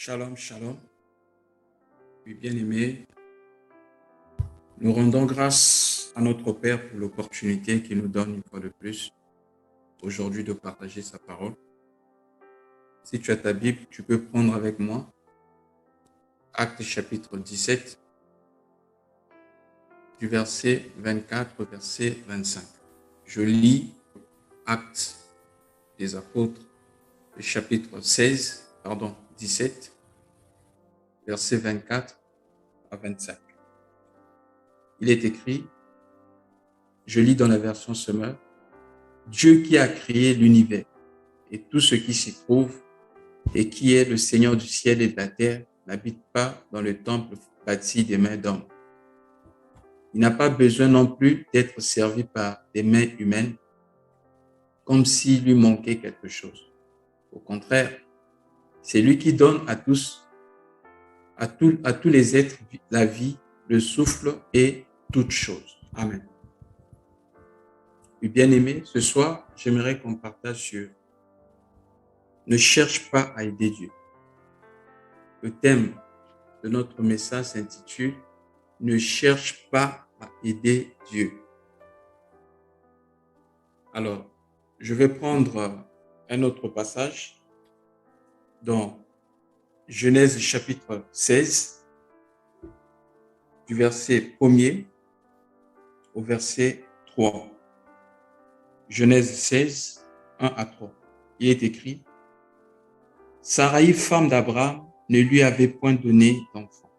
Shalom, shalom. Oui, bien-aimés, nous rendons grâce à notre Père pour l'opportunité qu'il nous donne une fois de plus aujourd'hui de partager sa parole. Si tu as ta Bible, tu peux prendre avec moi Actes chapitre 17, du verset 24 au verset 25. Je lis Actes des Apôtres, le chapitre 17, verset 24 à 25. Il est écrit, je lis dans la version Semeur, Dieu qui a créé l'univers et tout ce qui s'y trouve et qui est le Seigneur du ciel et de la terre n'habite pas dans le temple bâti des mains d'hommes. Il n'a pas besoin non plus d'être servi par des mains humaines comme s'il lui manquait quelque chose. Au contraire, c'est lui qui donne à tous les êtres la vie, le souffle et toutes choses. Amen. Et bien-aimés, ce soir, j'aimerais qu'on partage sur ne cherche pas à aider Dieu. Le thème de notre message s'intitule ne cherche pas à aider Dieu. Alors, je vais prendre un autre passage dans Genèse chapitre 16, du verset 1er au verset 3. Genèse 16, 1 à 3. Il est écrit, Saraï, femme d'Abraham, ne lui avait point donné d'enfant.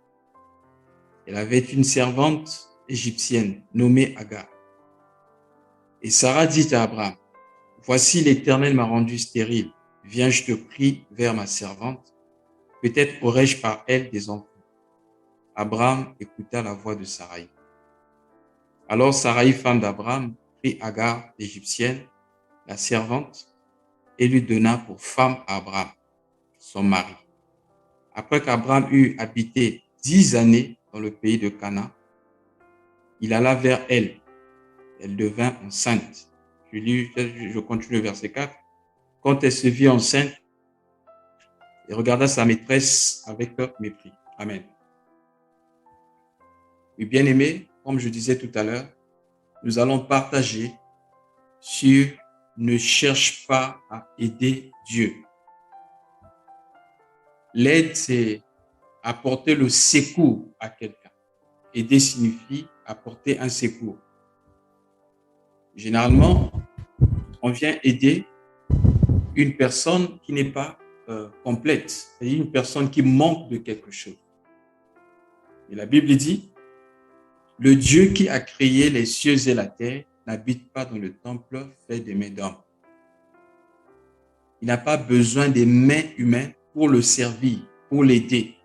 Elle avait une servante égyptienne nommée Agar. Et Sarah dit à Abraham, voici l'Éternel m'a rendu stérile. Viens, je te prie, vers ma servante. Peut-être aurais-je par elle des enfants. Abraham écouta la voix de Saraï. Alors Saraï, femme d'Abraham, prit Agar, l'Égyptienne, la servante, et lui donna pour femme à Abraham, son mari. Après qu'Abraham eut habité 10 années dans le pays de Canaan, il alla vers elle. Elle devint enceinte. Je continue le verset 4. Quand elle se vit enceinte, elle regarda sa maîtresse avec mépris. Amen. Oui, bien-aimés, comme je disais tout à l'heure, nous allons partager sur ne cherche pas à aider Dieu. L'aide, c'est apporter le secours à quelqu'un. Aider signifie apporter un secours. Généralement, on vient aider une personne qui n'est pas complète, c'est-à-dire une personne qui manque de quelque chose. Et la Bible dit, le Dieu qui a créé les cieux et la terre n'habite pas dans le temple fait des mains d'hommes. Il n'a pas besoin des mains humaines pour le servir, pour l'aider.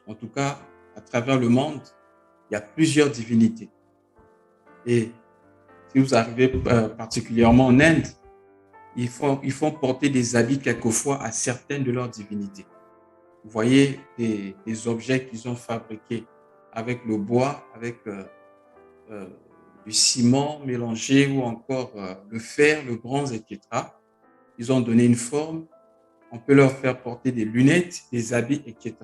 En tout cas, à travers le monde, il y a plusieurs divinités. Et si vous arrivez particulièrement en Inde, ils font porter des habits quelquefois à certaines de leurs divinités. Vous voyez des objets qu'ils ont fabriqués avec le bois, avec du ciment mélangé ou encore le fer, le bronze, etc. Ils ont donné une forme. On peut leur faire porter des lunettes, des habits, etc.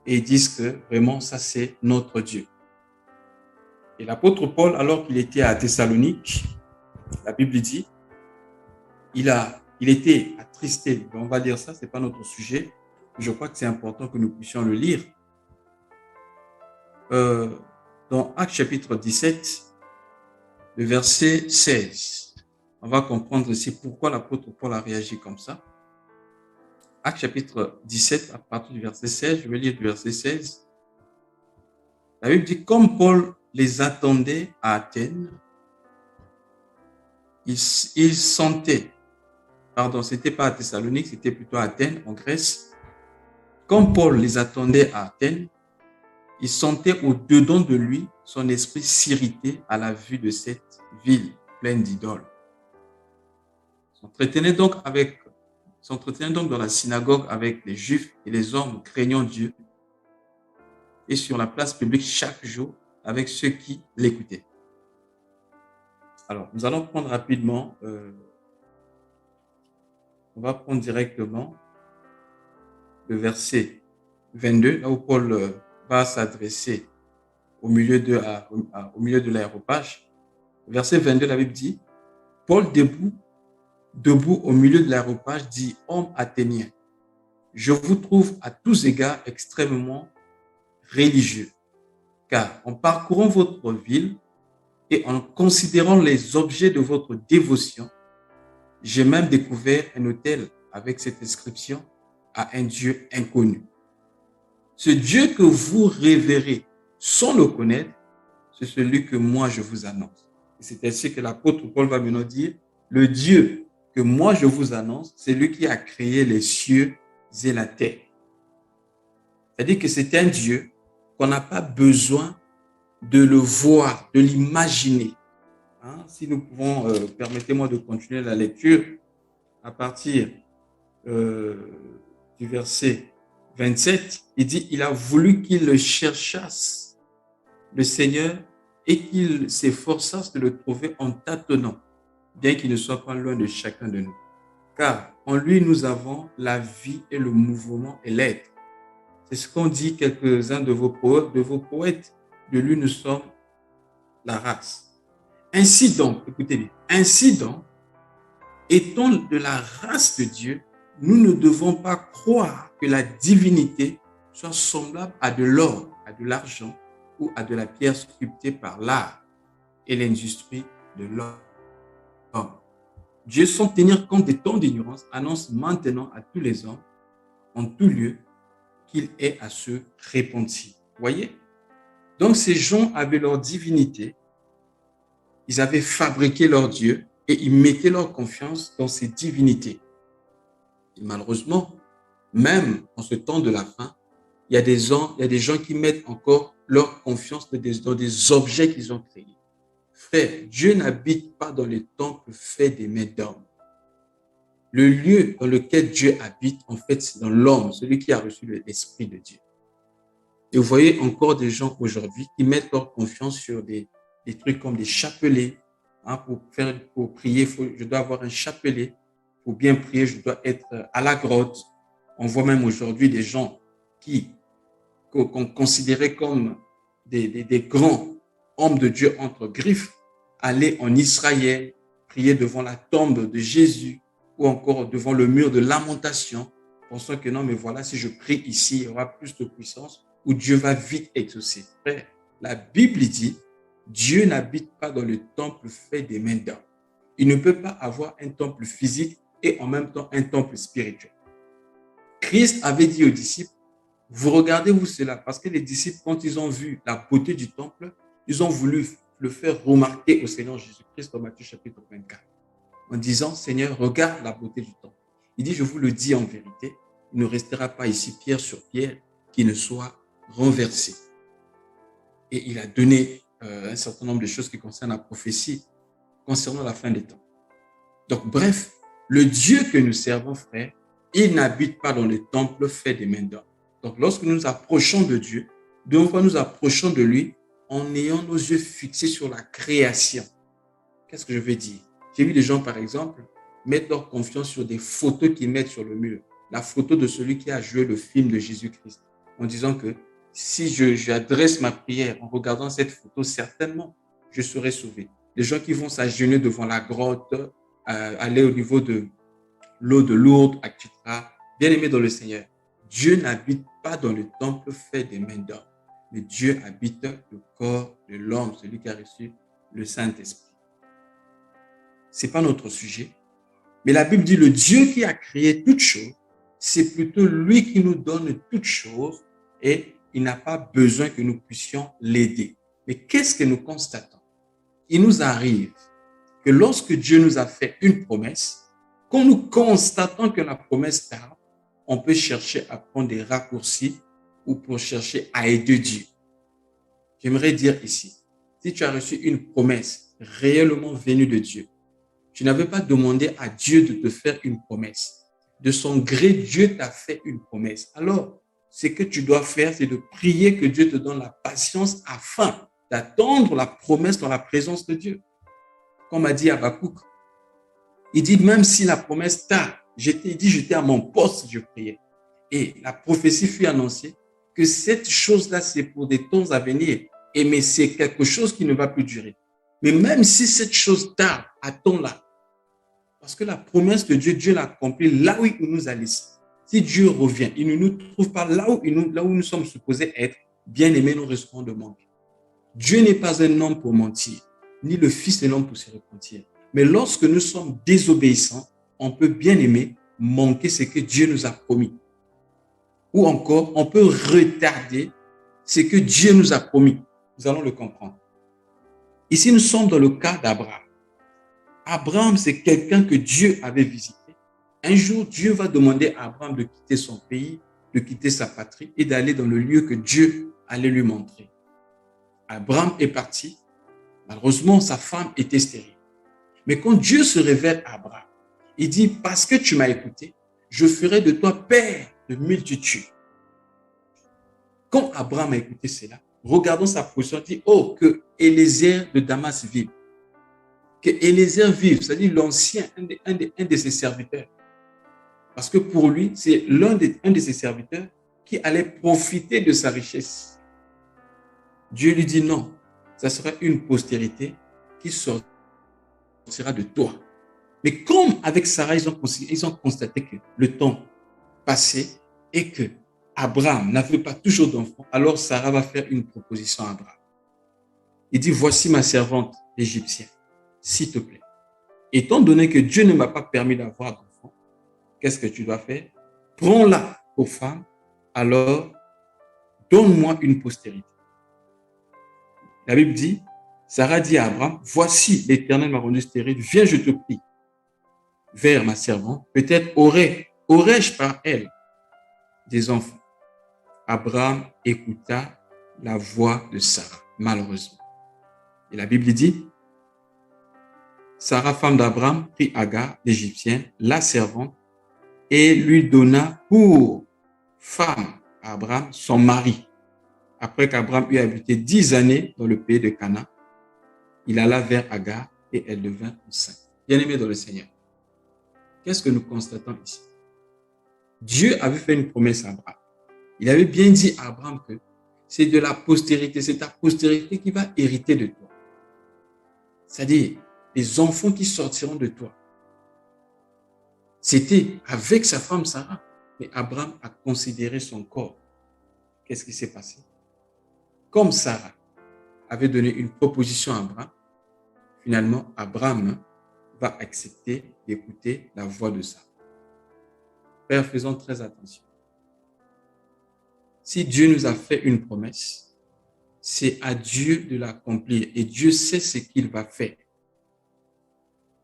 Et ils disent que vraiment, ça, c'est notre Dieu. Et l'apôtre Paul, alors qu'il était à Thessalonique, la Bible dit, il était attristé. On va dire ça, ce n'est pas notre sujet. Je crois que c'est important que nous puissions le lire. Dans Actes chapitre 17, le verset 16, on va comprendre ici pourquoi l'apôtre Paul a réagi comme ça. Actes chapitre 17, à partir du verset 16, je vais lire du verset 16. La Bible dit, comme Paul les attendait à Athènes, il sentait, c'était pas à Thessalonique, c'était plutôt à Athènes, en Grèce. Comme Paul les attendait à Athènes, il sentait au-dedans de lui son esprit s'irriter à la vue de cette ville pleine d'idoles. S'entretenait donc dans la synagogue avec les Juifs et les hommes craignant Dieu et sur la place publique chaque jour avec ceux qui l'écoutaient. Alors, nous allons prendre rapidement, on va prendre directement le verset 22, là où Paul va s'adresser au milieu de l'aéropage. Verset 22, la Bible dit, Paul debout au milieu de l'aéropage dit, homme athénien, je vous trouve à tous égards extrêmement religieux, car en parcourant votre ville et en considérant les objets de votre dévotion, j'ai même découvert un autel avec cette inscription à un Dieu inconnu. Ce Dieu que vous révérez sans le connaître, c'est celui que moi je vous annonce. C'est ainsi que l'apôtre Paul va maintenant dire, le Dieu que moi je vous annonce, c'est lui qui a créé les cieux et la terre. C'est-à-dire que c'est un Dieu qu'on n'a pas besoin de le voir, de l'imaginer. Si nous pouvons, permettez-moi de continuer la lecture à partir du verset 27, il dit, il a voulu qu'ils le cherchassent, le Seigneur, et qu'ils s'efforçassent de le trouver en tâtonnant, bien qu'il ne soit pas loin de chacun de nous. Car en lui, nous avons la vie et le mouvement et l'être. C'est ce qu'ont dit quelques-uns de vos poètes. De lui, nous sommes la race. Ainsi donc, écoutez bien, ainsi donc, étant de la race de Dieu, nous ne devons pas croire que la divinité soit semblable à de l'or, à de l'argent ou à de la pierre sculptée par l'art et l'industrie de l'homme. Dieu, sans tenir compte des temps d'ignorance, annonce maintenant à tous les hommes, en tout lieu, qu'il est à se repentir. Voyez? Donc, ces gens avaient leur divinité, ils avaient fabriqué leur Dieu et ils mettaient leur confiance dans ces divinités. Et malheureusement, même en ce temps de la fin, il y a des gens qui mettent encore leur confiance dans des objets qu'ils ont créés. Frère, Dieu n'habite pas dans les temples faits des mains d'hommes. Le lieu dans lequel Dieu habite, en fait, c'est dans l'homme, celui qui a reçu l'Esprit de Dieu. Et vous voyez encore des gens aujourd'hui qui mettent leur confiance sur des trucs comme des chapelets. Pour prier, je dois avoir un chapelet. Pour bien prier, je dois être à la grotte. On voit même aujourd'hui des gens qu'on considérait comme des grands hommes de Dieu entre griffes, aller en Israël, prier devant la tombe de Jésus ou encore devant le mur de lamentation, pensant que non, mais voilà, si je prie ici, il y aura plus de puissance ou Dieu va vite exaucer. Frère, la Bible dit, Dieu n'habite pas dans le temple fait des mains d'hommes. Il ne peut pas avoir un temple physique et en même temps un temple spirituel. Christ avait dit aux disciples, vous regardez-vous cela? Parce que les disciples, quand ils ont vu la beauté du temple, ils ont voulu le faire remarquer au Seigneur Jésus-Christ dans Matthieu chapitre 24, en disant, Seigneur, regarde la beauté du temple. Il dit, je vous le dis en vérité, il ne restera pas ici pierre sur pierre qui ne soit renversé. Et il a donné un certain nombre de choses qui concernent la prophétie, concernant la fin des temps. Donc, bref, le Dieu que nous servons, frère, il n'habite pas dans les temples faits des mains d'hommes. Donc, lorsque nous nous approchons de Dieu, nous nous approchons de lui en ayant nos yeux fixés sur la création. Qu'est-ce que je veux dire? J'ai vu des gens, par exemple, mettre leur confiance sur des photos qu'ils mettent sur le mur. La photo de celui qui a joué le film de Jésus-Christ, en disant que si j'adresse ma prière en regardant cette photo, certainement, je serai sauvé. Les gens qui vont s'agenouiller devant la grotte, aller au niveau de l'eau de Lourdes, etc. Bien aimé dans le Seigneur, Dieu n'habite pas dans le temple fait des mains d'hommes, mais Dieu habite le corps de l'homme, celui qui a reçu le Saint-Esprit. Ce n'est pas notre sujet, mais la Bible dit le Dieu qui a créé toutes choses, c'est plutôt lui qui nous donne toutes choses et il n'a pas besoin que nous puissions l'aider. Mais qu'est-ce que nous constatons? Il nous arrive que lorsque Dieu nous a fait une promesse, quand nous constatons que la promesse tarde, on peut chercher à prendre des raccourcis ou pour chercher à aider Dieu. J'aimerais dire ici, si tu as reçu une promesse réellement venue de Dieu, tu n'avais pas demandé à Dieu de te faire une promesse. De son gré, Dieu t'a fait une promesse. Alors, ce que tu dois faire, c'est de prier que Dieu te donne la patience afin d'attendre la promesse dans la présence de Dieu. Comme a dit Habakkuk, il dit même si la promesse tarde, j'étais à mon poste, je priais. et la prophétie fut annoncée que cette chose-là, c'est pour des temps à venir. Et mais c'est quelque chose qui ne va plus durer. Mais même si cette chose tarde, attends-la. Parce que la promesse de Dieu, Dieu l'a accomplie là où il nous a laissés. Si Dieu revient, il ne nous trouve pas là où nous sommes supposés être, bien aimés, nous risquons de manquer. Dieu n'est pas un homme pour mentir, ni le Fils de l'homme pour se repentir. Mais lorsque nous sommes désobéissants, on peut bien aimer manquer ce que Dieu nous a promis. Ou encore, on peut retarder ce que Dieu nous a promis. Nous allons le comprendre. Ici, nous sommes dans le cas d'Abraham. Abraham, c'est quelqu'un que Dieu avait visité. Un jour, Dieu va demander à Abraham de quitter son pays, de quitter sa patrie et d'aller dans le lieu que Dieu allait lui montrer. Abraham est parti. Malheureusement, sa femme était stérile. Mais quand Dieu se révèle à Abraham, il dit, parce que tu m'as écouté, je ferai de toi père de multitudes. Quand Abraham a écouté cela, regardons sa position, il dit, oh, que Élézer de Damas vive. Que Élézer vive, c'est-à-dire l'ancien, un de ses serviteurs. Parce que pour lui, c'est un de ses serviteurs qui allait profiter de sa richesse. Dieu lui dit non, ça sera une postérité qui sortira de toi. Mais comme avec Sarah, ils ont constaté que le temps passait et que Abraham n'avait pas toujours d'enfant, alors Sarah va faire une proposition à Abraham. Il dit, voici ma servante égyptienne, s'il te plaît. Étant donné que Dieu ne m'a pas permis d'avoir d'enfant, qu'est-ce que tu dois faire? Prends-la pour femme, alors donne-moi une postérité. La Bible dit, Sarah dit à Abraham, voici l'Éternel m'a rendu stérile, viens, je te prie, vers ma servante, peut-être aurais-je par elle des enfants. Abraham écouta la voix de Sarah, malheureusement. Et la Bible dit, Sarah, femme d'Abraham, prit Agar, l'Égyptienne, la servante, et lui donna pour femme à Abraham, son mari. Après qu'Abraham eut habité 10 années dans le pays de Canaan, il alla vers Agar et elle devint enceinte. Bien-aimés dans le Seigneur, qu'est-ce que nous constatons ici? Dieu avait fait une promesse à Abraham. Il avait bien dit à Abraham que c'est de la postérité, c'est ta postérité qui va hériter de toi. C'est-à-dire, les enfants qui sortiront de toi. C'était avec sa femme Sarah. Mais Abraham a considéré son corps. Qu'est-ce qui s'est passé? Comme Sarah avait donné une proposition à Abraham, finalement, Abraham va accepter d'écouter la voix de Sarah. Père, faisons très attention. Si Dieu nous a fait une promesse, c'est à Dieu de l'accomplir et Dieu sait ce qu'il va faire.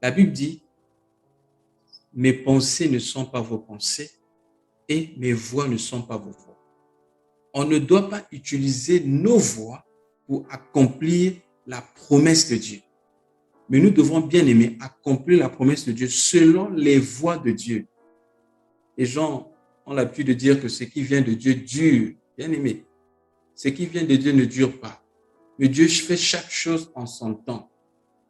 La Bible dit, mes pensées ne sont pas vos pensées et mes voix ne sont pas vos voix. On ne doit pas utiliser nos voix pour accomplir la promesse de Dieu. Mais nous devons bien aimer accomplir la promesse de Dieu selon les voies de Dieu. Les gens ont l'habitude de dire que ce qui vient de Dieu dure. Bien aimé, ce qui vient de Dieu ne dure pas. Mais Dieu fait chaque chose en son temps.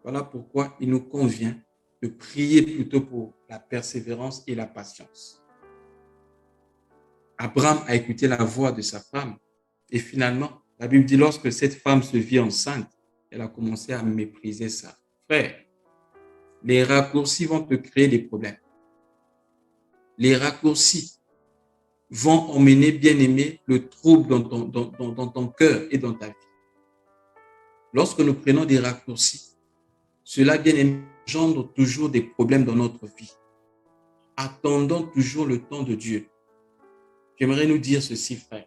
Voilà pourquoi il nous convient de prier plutôt pour la persévérance et la patience. Abraham a écouté la voix de sa femme et finalement, la Bible dit lorsque cette femme se vit enceinte, elle a commencé à mépriser ça. Frère, les raccourcis vont te créer des problèmes. Les raccourcis vont emmener, bien-aimé, le trouble dans ton cœur et dans ta vie. Lorsque nous prenons des raccourcis, cela, bien-aimé, engendre toujours des problèmes dans notre vie. Attendons toujours le temps de Dieu. J'aimerais nous dire ceci, frère.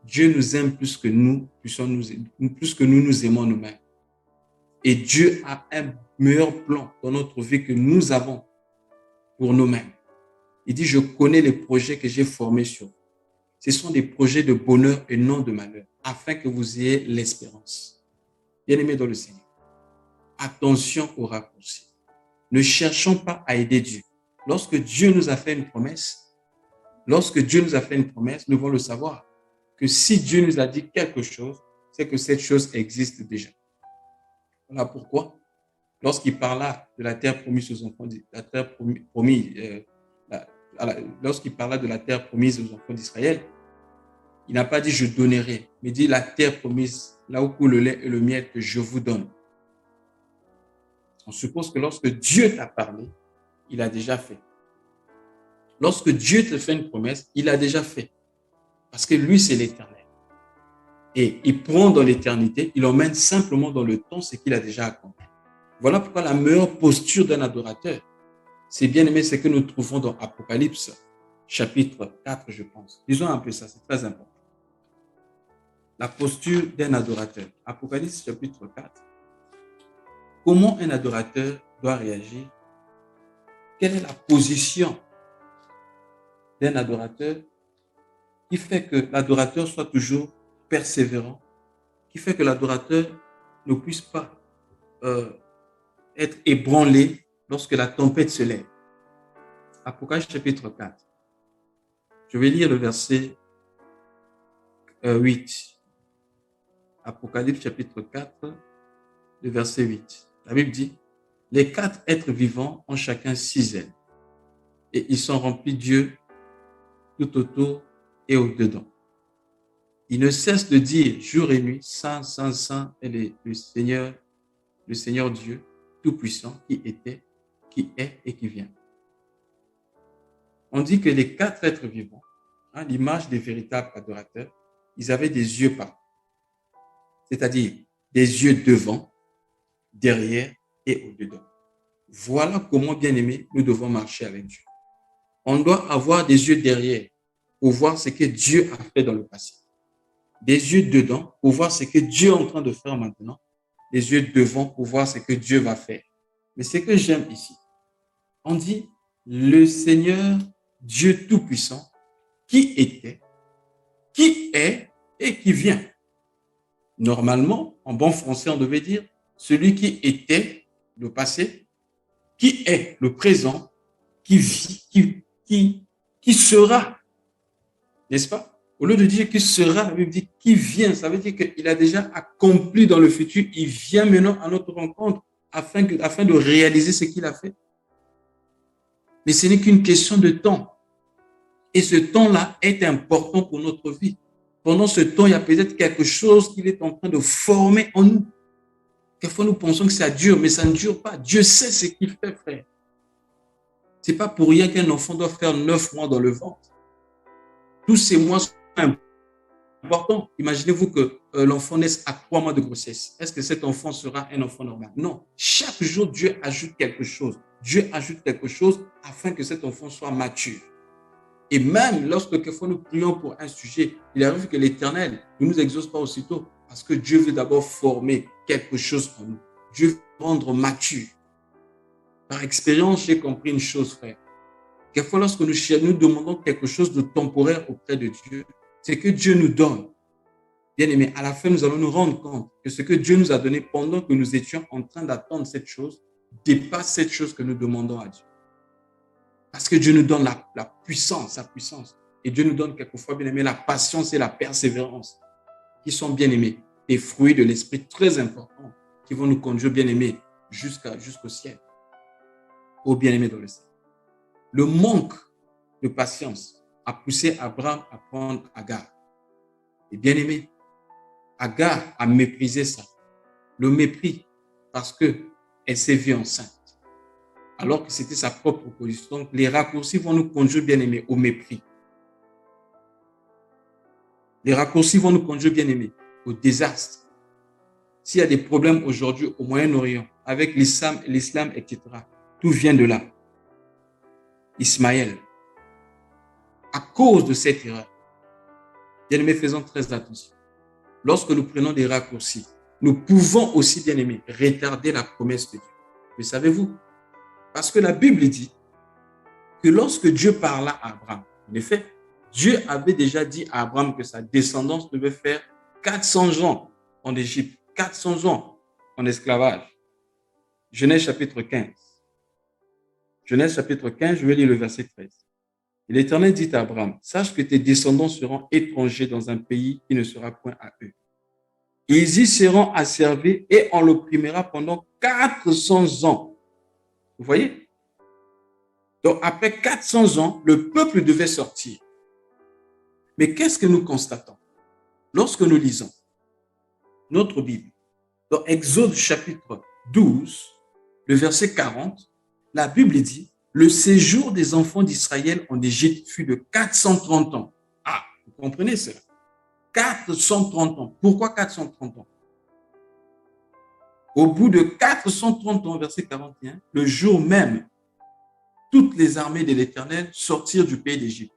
Dieu nous aime plus que nous nous aimons nous-mêmes. Et Dieu a un meilleur plan dans notre vie que nous avons pour nous-mêmes. Il dit, je connais les projets que j'ai formés sur vous. Ce sont des projets de bonheur et non de malheur, afin que vous ayez l'espérance. Bien-aimés dans le Seigneur, attention aux raccourcis. Ne cherchons pas à aider Dieu. Lorsque Dieu nous a fait une promesse, nous devons le savoir que si Dieu nous a dit quelque chose, c'est que cette chose existe déjà. Voilà pourquoi, lorsqu'il parla de la terre promise aux enfants, la terre promise lorsqu'il parla de la terre promise aux enfants d'Israël, il n'a pas dit je donnerai, mais il dit la terre promise, là où coule le lait et le miel que je vous donne. On suppose que lorsque Dieu t'a parlé, il a déjà fait. Lorsque Dieu te fait une promesse, il a déjà fait. Parce que lui, c'est l'Éternel. Et il prend dans l'éternité, il emmène simplement dans le temps ce qu'il a déjà accompli. Voilà pourquoi la meilleure posture d'un adorateur, c'est bien aimé ce que nous trouvons dans Apocalypse, chapitre 4, je pense. Disons un peu ça, c'est très important. La posture d'un adorateur. Apocalypse, chapitre 4. Comment un adorateur doit réagir? Quelle est la position d'un adorateur qui fait que l'adorateur soit toujours persévérant, qui fait que l'adorateur ne puisse pas être ébranlé lorsque la tempête se lève. Apocalypse chapitre 4. Je vais lire le verset 8. Apocalypse chapitre 4, le verset 8. La Bible dit, les 4 êtres vivants ont chacun 6 ailes et ils sont remplis Dieu tout autour et au-dedans. Ils ne cessent de dire jour et nuit, Saint, Saint, Saint est le Seigneur Dieu Tout-Puissant qui était, qui est et qui vient. On dit que les 4 êtres vivants, l'image des véritables adorateurs, ils avaient des yeux partout. C'est-à-dire des yeux devant, derrière et au-dedans. Voilà comment, bien aimé, nous devons marcher avec Dieu. On doit avoir des yeux derrière pour voir ce que Dieu a fait dans le passé. Des yeux dedans pour voir ce que Dieu est en train de faire maintenant. Des yeux devant pour voir ce que Dieu va faire. Mais ce que j'aime ici, on dit le Seigneur Dieu Tout-Puissant qui était, qui est et qui vient. Normalement, en bon français, on devait dire celui qui était le passé, qui est le présent, qui vit, qui sera. N'est-ce pas? Au lieu de dire qui sera, la Bible dit qui vient. Ça veut dire qu'il a déjà accompli dans le futur. Il vient maintenant à notre rencontre afin de réaliser ce qu'il a fait. Mais ce n'est qu'une question de temps. Et ce temps-là est important pour notre vie. Pendant ce temps, il y a peut-être quelque chose qu'il est en train de former en nous. Quelquefois, nous pensons que ça dure, mais ça ne dure pas. Dieu sait ce qu'il fait, frère. Ce n'est pas pour rien qu'un enfant doit faire 9 mois dans le ventre. Tous ces mois sont importants. Imaginez-vous que l'enfant naisse à 3 mois de grossesse. Est-ce que cet enfant sera un enfant normal? Non. Chaque jour, Dieu ajoute quelque chose. Dieu ajoute quelque chose afin que cet enfant soit mature. Et même lorsque quelquefois nous prions pour un sujet, il arrive que l'Éternel ne nous exauce pas aussitôt parce que Dieu veut d'abord former quelque chose en nous. Dieu veut rendre mature. Par expérience, j'ai compris une chose, frère. Quelquefois, lorsque nous demandons quelque chose de temporaire auprès de Dieu, c'est que Dieu nous donne. Bien aimé, à la fin, nous allons nous rendre compte que ce que Dieu nous a donné pendant que nous étions en train d'attendre cette chose dépasse cette chose que nous demandons à Dieu. Parce que Dieu nous donne la puissance, sa puissance. Et Dieu nous donne quelquefois, bien aimé, la patience et la persévérance, qui sont, bien aimés, des fruits de l'esprit très importants, qui vont nous conduire, bien aimés, jusqu'au ciel. Ô bien aimé dans le ciel. Le manque de patience a poussé Abraham à prendre Agar. Et bien aimé, Agar a méprisé ça. Le mépris, parce qu'elle s'est vue enceinte. Alors que c'était sa propre proposition. Donc, les raccourcis vont nous conduire, bien aimés, au mépris. Les raccourcis vont nous conduire, bien aimés, au désastre. S'il y a des problèmes aujourd'hui au Moyen-Orient, avec l'islam, etc., tout vient de là. Ismaël. À cause de cette erreur, bien aimés, faisons très attention. Lorsque nous prenons des raccourcis, nous pouvons aussi, bien aimés, retarder la promesse de Dieu. Mais savez-vous? Parce que la Bible dit que lorsque Dieu parla à Abraham, en effet, Dieu avait déjà dit à Abraham que sa descendance devait faire 400 ans en Égypte, 400 ans en esclavage. Genèse chapitre 15. Genèse chapitre 15, je vais lire le verset 13. Et l'Éternel dit à Abraham, sache que tes descendants seront étrangers dans un pays qui ne sera point à eux. Ils y seront asservis et on l'opprimera pendant 400 ans. Vous voyez? Donc, après 400 ans, le peuple devait sortir. Mais qu'est-ce que nous constatons lorsque nous lisons notre Bible? Dans Exode chapitre 12, le verset 40, la Bible dit, le séjour des enfants d'Israël en Égypte fut de 430 ans. Ah, vous comprenez cela? 430 ans. Pourquoi 430 ans? Au bout de 430 ans, verset 41, le jour même, toutes les armées de l'Éternel sortirent du pays d'Égypte.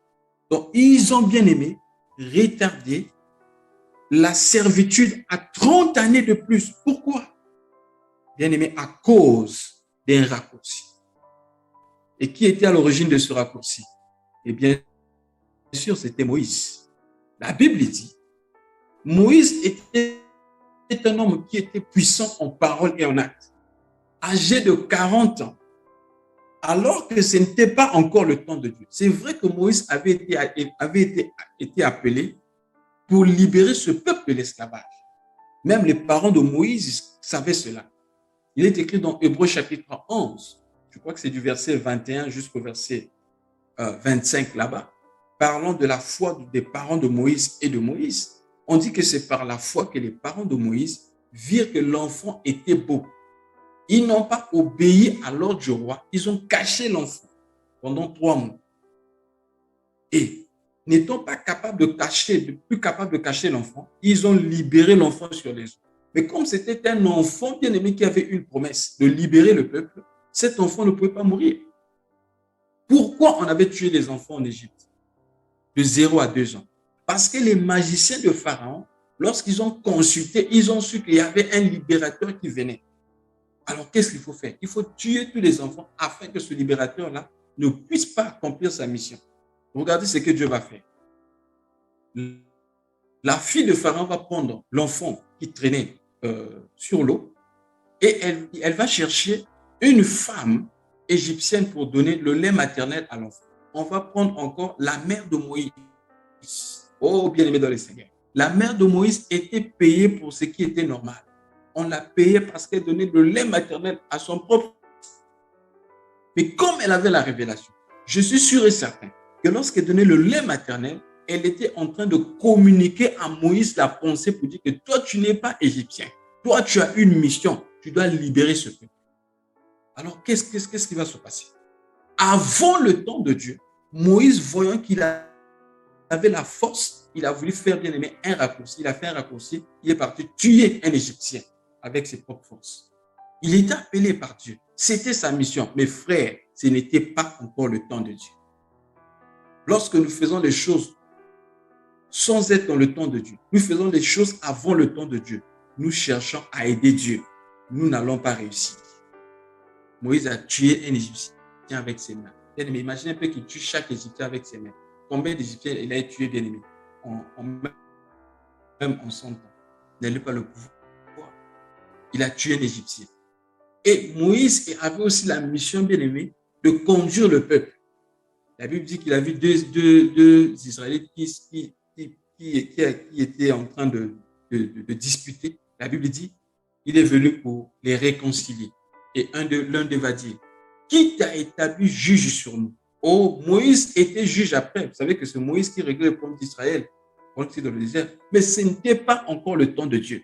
Donc, ils ont bien aimé retarder la servitude à 30 années de plus. Pourquoi? Bien aimé, à cause d'un raccourci. Et qui était à l'origine de ce raccourci? Eh bien sûr, c'était Moïse. La Bible dit, Moïse était un homme qui était puissant en parole et en acte, âgé de 40 ans, alors que ce n'était pas encore le temps de Dieu. C'est vrai que Moïse avait été appelé pour libérer ce peuple de l'esclavage. Même les parents de Moïse savaient cela. Il est écrit dans Hébreux chapitre 11, je crois que c'est du verset 21 jusqu'au verset 25 là-bas, parlant de la foi des parents de Moïse et de Moïse. On dit que c'est par la foi que les parents de Moïse virent que l'enfant était beau. Ils n'ont pas obéi à l'ordre du roi, ils ont caché l'enfant pendant 3 mois. Et n'étant pas plus capables de cacher l'enfant, ils ont libéré l'enfant sur les eaux. Mais comme c'était un enfant bien-aimé qui avait une promesse de libérer le peuple, cet enfant ne pouvait pas mourir. Pourquoi on avait tué les enfants en Égypte de 0 à 2 ans? Parce que les magiciens de Pharaon, lorsqu'ils ont consulté, ils ont su qu'il y avait un libérateur qui venait. Alors, qu'est-ce qu'il faut faire? Il faut tuer tous les enfants afin que ce libérateur-là ne puisse pas accomplir sa mission. Regardez ce que Dieu va faire. La fille de Pharaon va prendre l'enfant qui traînait sur l'eau et elle va chercher une femme égyptienne pour donner le lait maternel à l'enfant. On va prendre encore la mère de Moïse. Oh, bien-aimé dans le Seigneur. La mère de Moïse était payée pour ce qui était normal. On l'a payée parce qu'elle donnait le lait maternel à son propre. Mais comme elle avait la révélation, je suis sûr et certain que lorsqu'elle donnait le lait maternel, elle était en train de communiquer à Moïse la pensée pour dire que toi, tu n'es pas égyptien. Toi, tu as une mission. Tu dois libérer ce peuple. Alors, qu'est-ce qui va se passer? Avant le temps de Dieu, Moïse, voyant qu'il avait la force, il a voulu faire bien aimé un raccourci. Il a fait un raccourci. Il est parti tuer un Égyptien avec ses propres forces. Il était appelé par Dieu. C'était sa mission. Mes frères, ce n'était pas encore le temps de Dieu. Lorsque nous faisons les choses sans être dans le temps de Dieu, nous faisons les choses avant le temps de Dieu, nous cherchons à aider Dieu. Nous n'allons pas réussir. Moïse a tué un Égyptien avec ses mains. Bien-aimé, imaginez un peu qu'il tue chaque Égyptien avec ses mains. Combien d'Égyptiens il a tué, bien-aimé, même en 100 ans? Il n'a pas le pouvoir. Il a tué un Égyptien. Et Moïse avait aussi la mission, bien-aimé, de conduire le peuple. La Bible dit qu'il a vu deux Israélites qui étaient en train de disputer. La Bible dit il est venu pour les réconcilier. Et l'un d'eux va dire, qui t'a établi juge sur nous? Oh, Moïse était juge après. Vous savez que c'est Moïse qui réglait le problème d'Israël dans le désert. Mais ce n'était pas encore le temps de Dieu.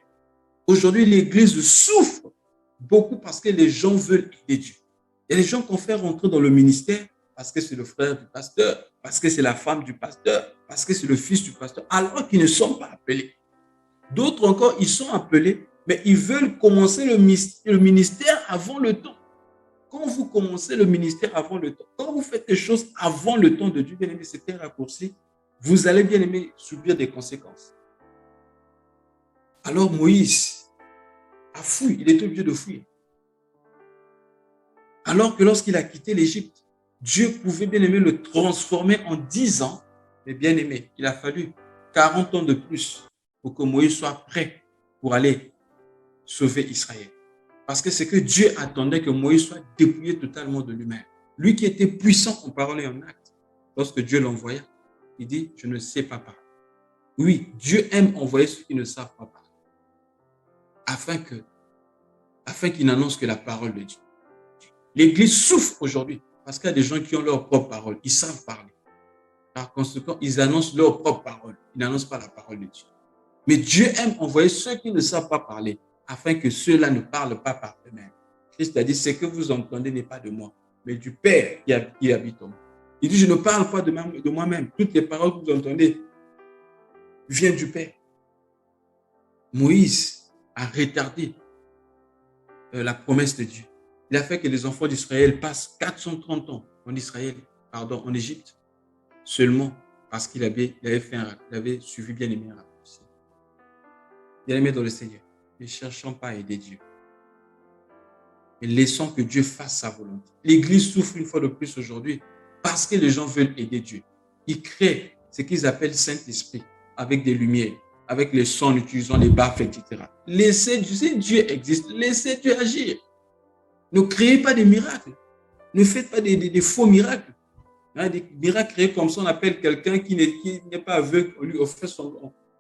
Aujourd'hui, l'Église souffre beaucoup parce que les gens veulent aider Dieu. Il y a des gens qu'on fait rentrer dans le ministère parce que c'est le frère du pasteur, parce que c'est la femme du pasteur, parce que c'est le fils du pasteur, alors qu'ils ne sont pas appelés. D'autres encore, ils sont appelés, mais ils veulent commencer le ministère avant le temps. Quand vous commencez le ministère avant le temps, quand vous faites les choses avant le temps de Dieu, bien aimé, c'est un raccourci, vous allez bien aimé subir des conséquences. Alors Moïse a fui, il était obligé de fuir. Alors que lorsqu'il a quitté l'Égypte, Dieu pouvait bien aimé le transformer en 10 ans, mais bien aimé, il a fallu 40 ans de plus pour que Moïse soit prêt pour aller sauver Israël. Parce que c'est que Dieu attendait que Moïse soit dépouillé totalement de lui-même. Lui qui était puissant en parole et en acte, lorsque Dieu l'envoya, il dit, je ne sais pas parler. Oui, Dieu aime envoyer ceux qui ne savent pas parler. Afin qu'il n'annonce que la parole de Dieu. L'Église souffre aujourd'hui Parce qu'il y a des gens qui ont leur propre parole. Ils savent parler. Par conséquent, ils annoncent leur propre parole. Ils n'annoncent pas la parole de Dieu. Mais Dieu aime envoyer ceux qui ne savent pas parler, afin que ceux-là ne parlent pas par eux-mêmes. Christ a dit, ce que vous entendez n'est pas de moi, mais du Père qui habite en moi. Il dit, je ne parle pas de moi-même. Toutes les paroles que vous entendez viennent du Père. Moïse a retardé la promesse de Dieu. Il a fait que les enfants d'Israël passent 430 ans en Égypte, seulement parce qu'il avait suivi bien aimé un raccourci. Bien aimé dans le Seigneur, ne cherchons pas à aider Dieu, mais laissons que Dieu fasse sa volonté. L'Église souffre une fois de plus aujourd'hui parce que les gens veulent aider Dieu. Ils créent ce qu'ils appellent Saint-Esprit avec des lumières, avec les sons, en utilisant les baffles, etc. Laissez Dieu existe, laissez Dieu agir. Ne créez pas des miracles. Ne faites pas des faux miracles. Des miracles créés comme ça, on appelle quelqu'un qui n'est pas aveugle,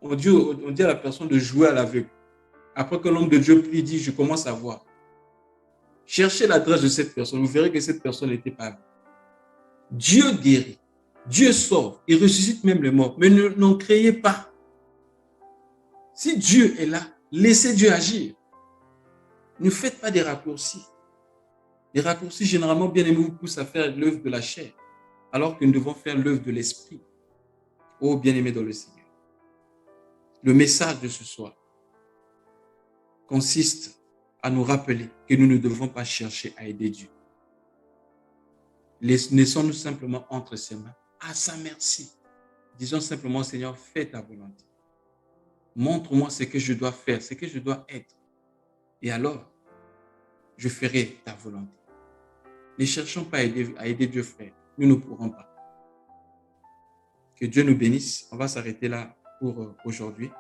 on dit à la personne de jouer à l'aveugle. Après que l'homme de Dieu prie, dit, je commence à voir. Cherchez l'adresse de cette personne, vous verrez que cette personne n'était pas aveugle. Dieu guérit, Dieu sauve, il ressuscite même les morts, mais n'en créez pas. Si Dieu est là, laissez Dieu agir. Ne faites pas des raccourcis. Les raccourcis, généralement, bien aimés, vous poussent à faire l'œuvre de la chair, alors que nous devons faire l'œuvre de l'esprit. Oh, bien-aimés dans le Seigneur. Le message de ce soir consiste à nous rappeler que nous ne devons pas chercher à aider Dieu. Laissons-nous simplement entre ses mains, à sa merci. Disons simplement, Seigneur, fais ta volonté. Montre-moi ce que je dois faire, ce que je dois être. Et alors, je ferai ta volonté. Ne cherchons pas à aider Dieu, frère. Nous ne pourrons pas. Que Dieu nous bénisse. On va s'arrêter là pour aujourd'hui.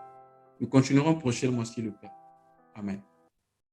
Nous continuerons prochainement si le Père. Amen.